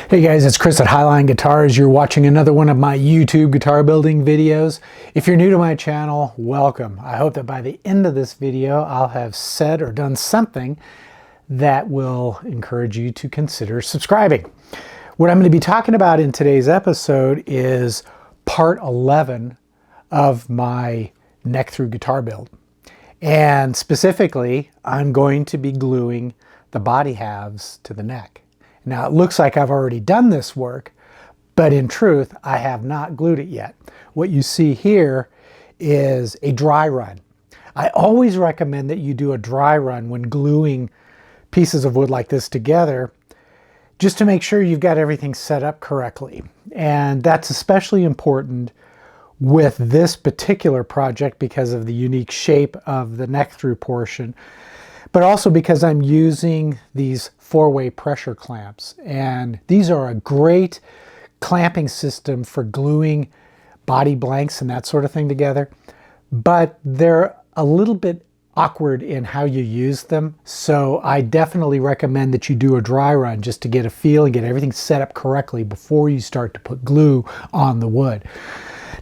Hey guys, it's Chris at Highline Guitars. You're watching another one of my YouTube guitar building videos. If you're new to my channel, welcome. I hope that by the end of this video, I'll have said or done something that will encourage you to consider subscribing. What I'm going to be talking about in today's episode is part 11 of my neck through guitar build. And specifically, I'm going to be gluing the body halves to the neck. Now it looks like I've already done this work, but in truth, I have not glued it yet. What you see here is a dry run. I always recommend that you do a dry run when gluing pieces of wood like this together, just to make sure you've got everything set up correctly. And that's especially important with this particular project because of the unique shape of the neck through portion, but also because I'm using these 4-way pressure clamps. And these are a great clamping system for gluing body blanks and that sort of thing together, but they're a little bit awkward in how you use them. So I definitely recommend that you do a dry run just to get a feel and get everything set up correctly before you start to put glue on the wood.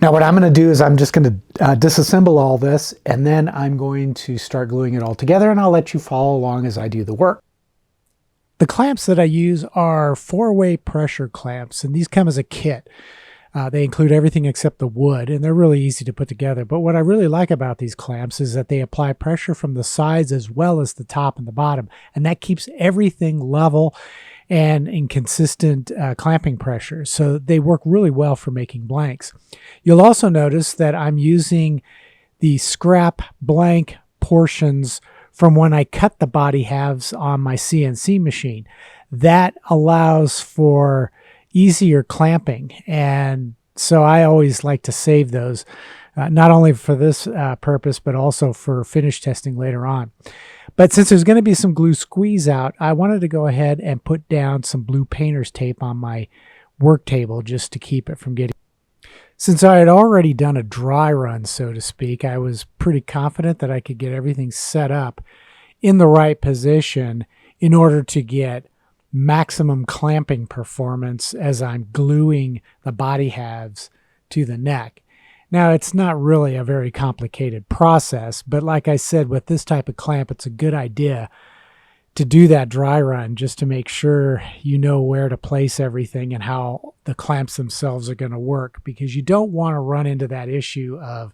Now what I'm going to do is I'm just going to disassemble all this, and then I'm going to start gluing it all together, and I'll let you follow along as I do the work. The clamps that I use are 4-way pressure clamps, and these come as a kit. They include everything except the wood, and they're really easy to put together. But what I really like about these clamps is that they apply pressure from the sides as well as the top and the bottom, and that keeps everything level and in consistent clamping pressure. So they work really well for making blanks. You'll also notice that I'm using the scrap blank portions from when I cut the body halves on my CNC machine. That allows for easier clamping, and so I always like to save those, not only for this purpose, but also for finish testing later on. But since there's going to be some glue squeeze out, I wanted to go ahead and put down some blue painter's tape on my work table just to keep it from getting. Since I had already done a dry run, so to speak, I was pretty confident that I could get everything set up in the right position in order to get maximum clamping performance as I'm gluing the body halves to the neck. Now, it's not really a very complicated process, but like I said, with this type of clamp, it's a good idea to do that dry run just to make sure you know where to place everything and how the clamps themselves are going to work, because you don't want to run into that issue of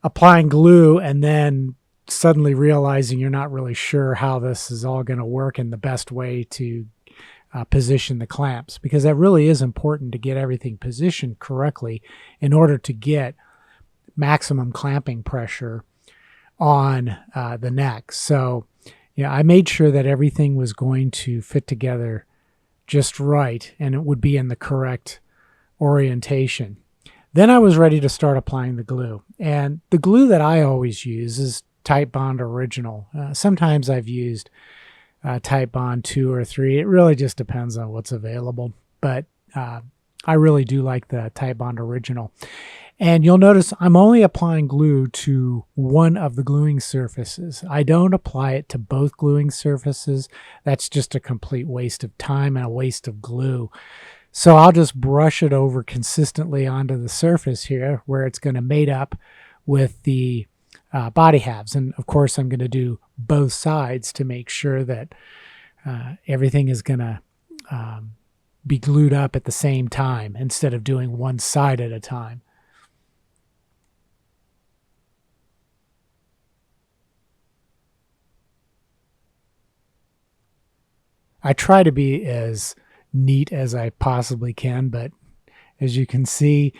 applying glue and then suddenly realizing you're not really sure how this is all going to work and the best way to position the clamps, because that really is important to get everything positioned correctly in order to get maximum clamping pressure on the neck. So, I made sure that everything was going to fit together just right and it would be in the correct orientation. Then I was ready to start applying the glue. And the glue that I always use is Titebond Original. Sometimes I've used Titebond 2 or 3. It really just depends on what's available, but I really do like the Titebond Original. And you'll notice I'm only applying glue to one of the gluing surfaces. I don't apply it to both gluing surfaces. That's just a complete waste of time and a waste of glue. So I'll just brush it over consistently onto the surface here where it's going to mate up with the body halves. And of course, I'm going to do both sides to make sure that everything is going to be glued up at the same time instead of doing one side at a time. I try to be as neat as I possibly can, but as you can see,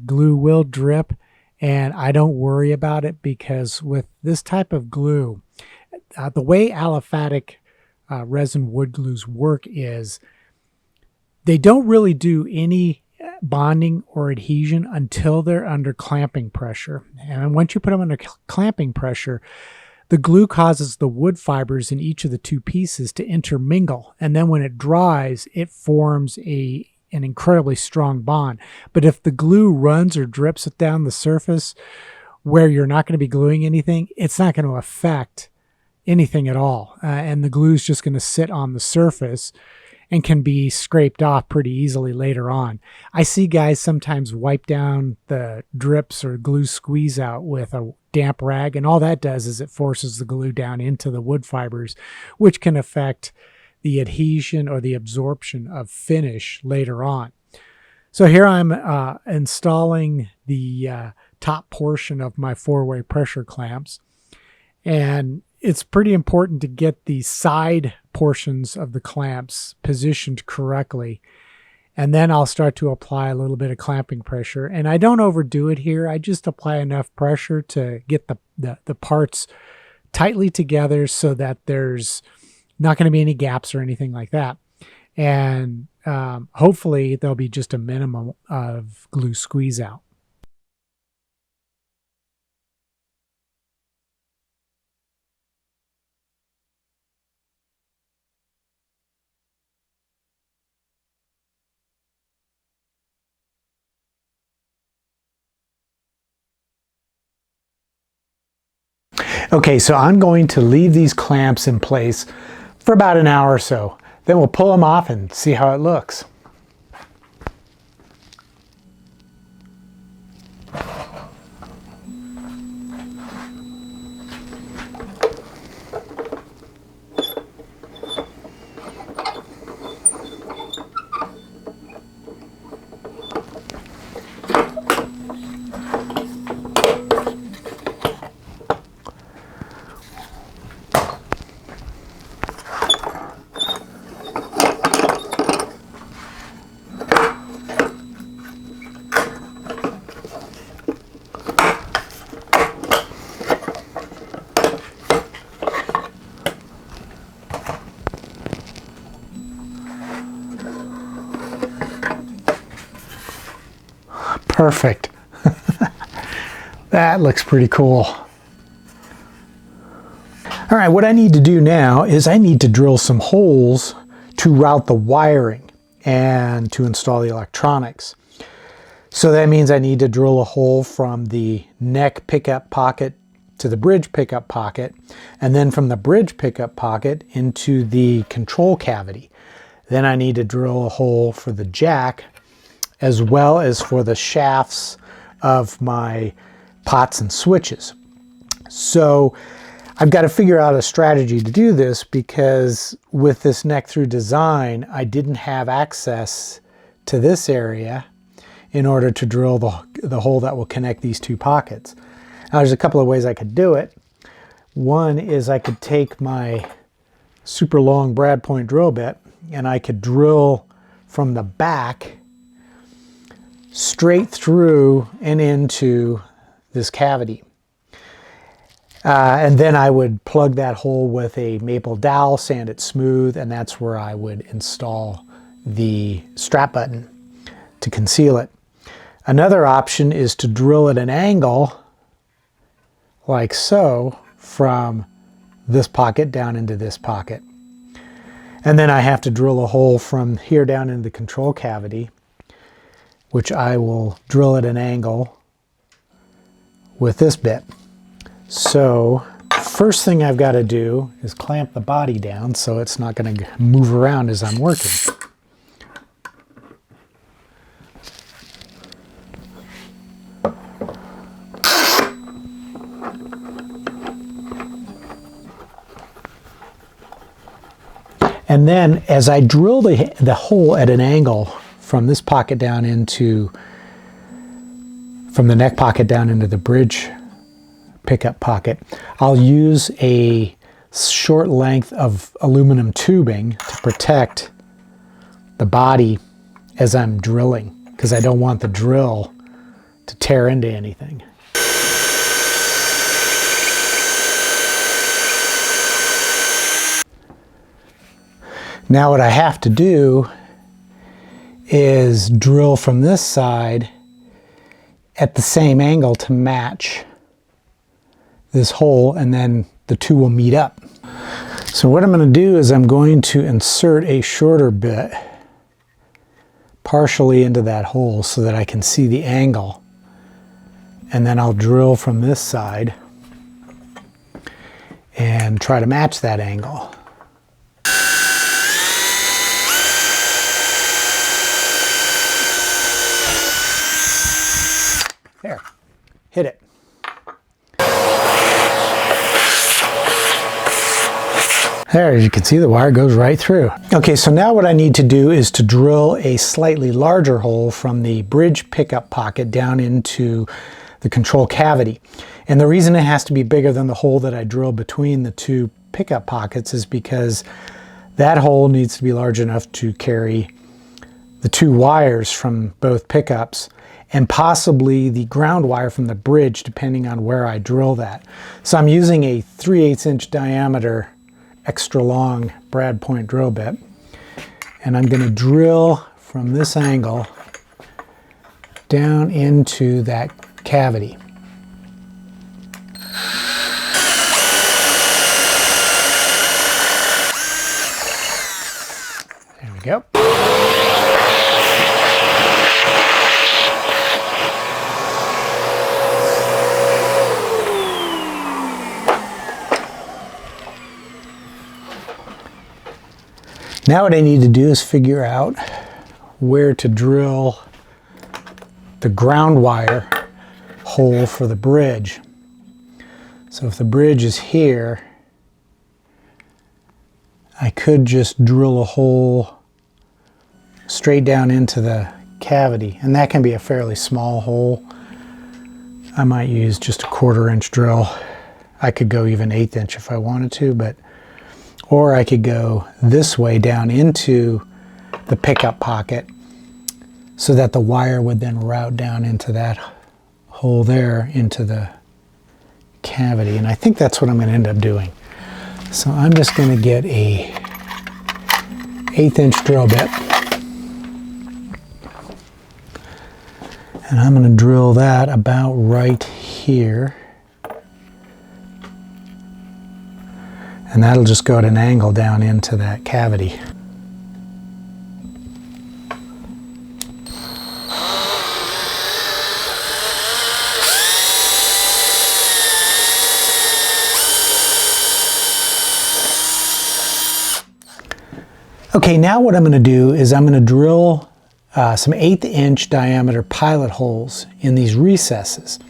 glue will drip. And I don't worry about it because with this type of glue, the way aliphatic resin wood glues work is they don't really do any bonding or adhesion until they're under clamping pressure. And once you put them under clamping pressure, the glue causes the wood fibers in each of the two pieces to intermingle. And then when it dries, it forms an incredibly strong bond. But if the glue runs or drips it down the surface where you're not going to be gluing anything, it's not going to affect anything at all. And the glue is just going to sit on the surface and can be scraped off pretty easily later on. I see guys sometimes wipe down the drips or glue squeeze out with a damp rag, and all that does is it forces the glue down into the wood fibers, which can affect the adhesion or the absorption of finish later on. So here I'm installing the top portion of my 4-way pressure clamps, and it's pretty important to get the side portions of the clamps positioned correctly. And then I'll start to apply a little bit of clamping pressure. And I don't overdo it here. I just apply enough pressure to get the parts tightly together so that there's not going to be any gaps or anything like that. And hopefully there'll be just a minimum of glue squeeze out. Okay, so I'm going to leave these clamps in place for about an hour or so. Then we'll pull them off and see how it looks. Perfect. That looks pretty cool. All right, what I need to do now is I need to drill some holes to route the wiring and to install the electronics. So that means I need to drill a hole from the neck pickup pocket to the bridge pickup pocket, and then from the bridge pickup pocket into the control cavity. Then I need to drill a hole for the jack as well as for the shafts of my pots and switches. So I've got to figure out a strategy to do this, because with this neck through design, I didn't have access to this area in order to drill the hole that will connect these two pockets. Now there's a couple of ways I could do it. One is I could take my super long brad point drill bit and I could drill from the back straight through and into this cavity. And then I would plug that hole with a maple dowel, sand it smooth, and that's where I would install the strap button to conceal it. Another option is to drill at an angle like so from this pocket down into this pocket. And then I have to drill a hole from here down into the control cavity, which I will drill at an angle with this bit. So first thing I've got to do is clamp the body down so it's not going to move around as I'm working. And then as I drill the hole at an angle from this pocket down into, from the neck pocket down into the bridge pickup pocket, I'll use a short length of aluminum tubing to protect the body as I'm drilling, because I don't want the drill to tear into anything. Now what I have to do is drill from this side at the same angle to match this hole, and then the two will meet up. So what I'm going to do is I'm going to insert a shorter bit partially into that hole so that I can see the angle, and then I'll drill from this side and try to match that angle. hit it. There, as you can see, the wire goes right through. Okay, so now what I need to do is to drill a slightly larger hole from the bridge pickup pocket down into the control cavity. And the reason it has to be bigger than the hole that I drilled between the two pickup pockets is because that hole needs to be large enough to carry the two wires from both pickups and possibly the ground wire from the bridge, depending on where I drill that. So I'm using a 3/8 inch diameter extra long brad point drill bit, and I'm going to drill from this angle down into that cavity. There we go. Now what I need to do is figure out where to drill the ground wire hole for the bridge. So if the bridge is here, I could just drill a hole straight down into the cavity, and that can be a fairly small hole. I might use just a 1/4 inch drill. I could go even 1/8 inch if I wanted to, or I could go this way down into the pickup pocket so that the wire would then route down into that hole there into the cavity. And I think that's what I'm going to end up doing. So I'm just going to get a 1/8 inch drill bit. And I'm going to drill that about right here. And that'll just go at an angle down into that cavity. Okay, now what I'm going to do is I'm going to drill some 1/8 inch diameter pilot holes in these recesses.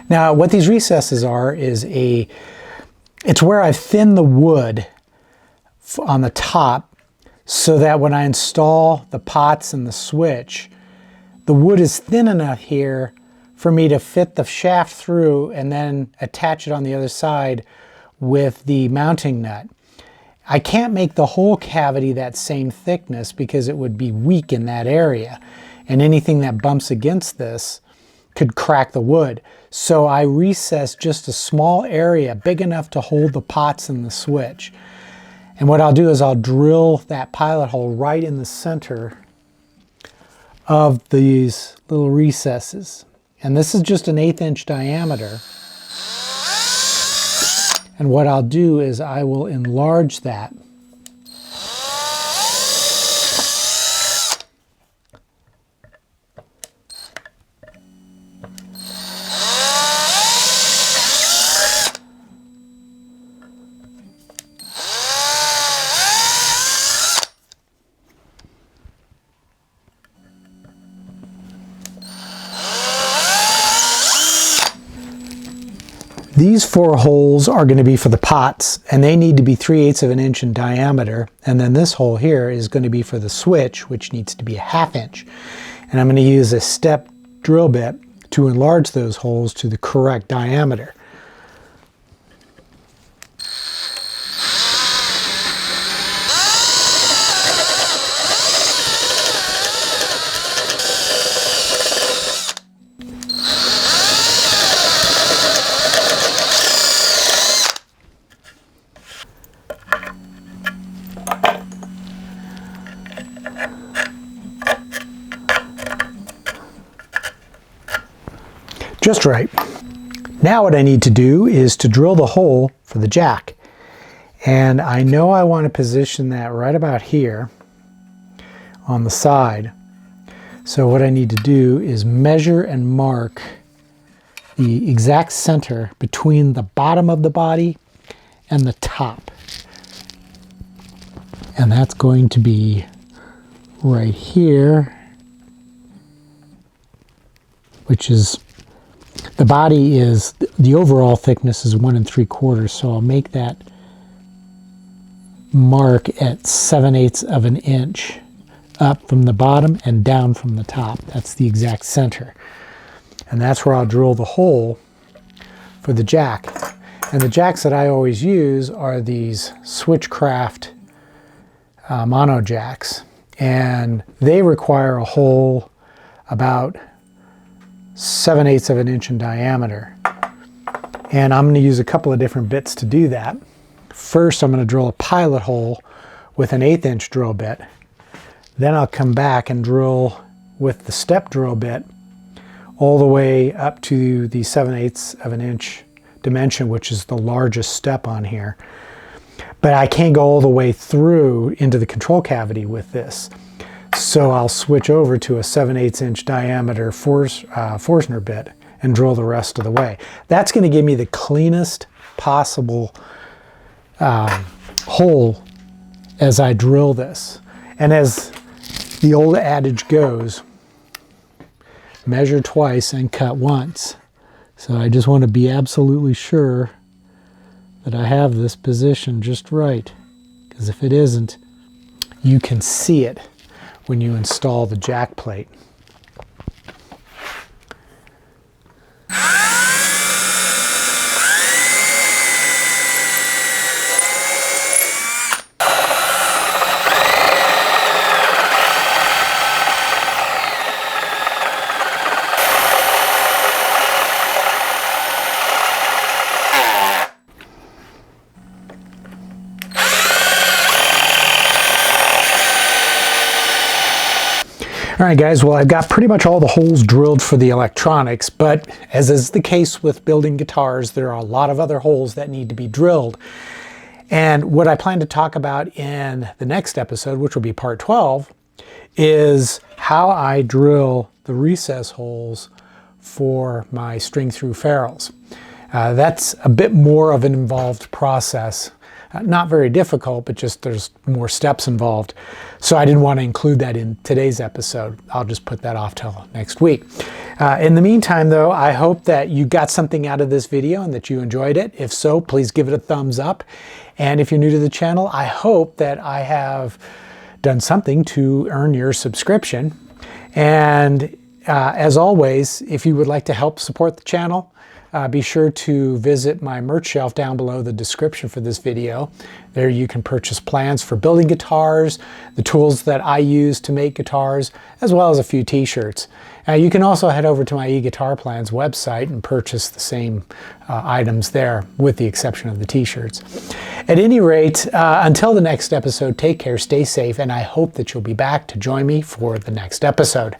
Now what these recesses are is it's where I've thinned the wood on the top so that when I install the pots and the switch, the wood is thin enough here for me to fit the shaft through and then attach it on the other side with the mounting nut. I can't make the whole cavity that same thickness because it would be weak in that area, and anything that bumps against this could crack the wood. So I recess just a small area big enough to hold the pots and the switch. And what I'll do is I'll drill that pilot hole right in the center of these little recesses. And this is just an 1/8 inch diameter. And what I'll do is I will enlarge that. These 4 holes are going to be for the pots, and they need to be 3/8 of an inch in diameter. And then this hole here is going to be for the switch, which needs to be a 1/2 inch. And I'm going to use a step drill bit to enlarge those holes to the correct diameter. Just right. Now what I need to do is to drill the hole for the jack. And I know I want to position that right about here on the side. So what I need to do is measure and mark the exact center between the bottom of the body and the top. And that's going to be right here, which is The body is, the overall thickness is 1 3/4, so I'll make that mark at 7/8 of an inch up from the bottom and down from the top. That's the exact center. And that's where I'll drill the hole for the jack. And the jacks that I always use are these Switchcraft mono jacks. And they require a hole about 7/8 of an inch in diameter. And I'm going to use a couple of different bits to do that. First, I'm going to drill a pilot hole with an 1/8 inch drill bit. Then I'll come back and drill with the step drill bit all the way up to the 7/8 of an inch dimension, which is the largest step on here. But I can't go all the way through into the control cavity with this. So I'll switch over to a 7/8 inch diameter Forstner bit and drill the rest of the way. That's going to give me the cleanest possible hole as I drill this. And as the old adage goes, measure twice and cut once. So I just want to be absolutely sure that I have this position just right. Because if it isn't, you can see it when you install the jack plate. All right, guys, well, I've got pretty much all the holes drilled for the electronics, but as is the case with building guitars, there are a lot of other holes that need to be drilled. And what I plan to talk about in the next episode, which will be part 12, is how I drill the recess holes for my string-through ferrules. That's a bit more of an involved process. Not very difficult, but just there's more steps involved. So I didn't want to include that in today's episode. I'll just put that off till next week. In the meantime, though, I hope that you got something out of this video and that you enjoyed it. If so, please give it a thumbs up. And if you're new to the channel, I hope that I have done something to earn your subscription. And as always, if you would like to help support the channel, be sure to visit my merch shelf down below the description for this video. There you can purchase plans for building guitars, the tools that I use to make guitars, as well as a few t-shirts. You can also head over to my eGuitar Plans website and purchase the same items there, with the exception of the t-shirts. At any rate, until the next episode, take care, stay safe, and I hope that you'll be back to join me for the next episode.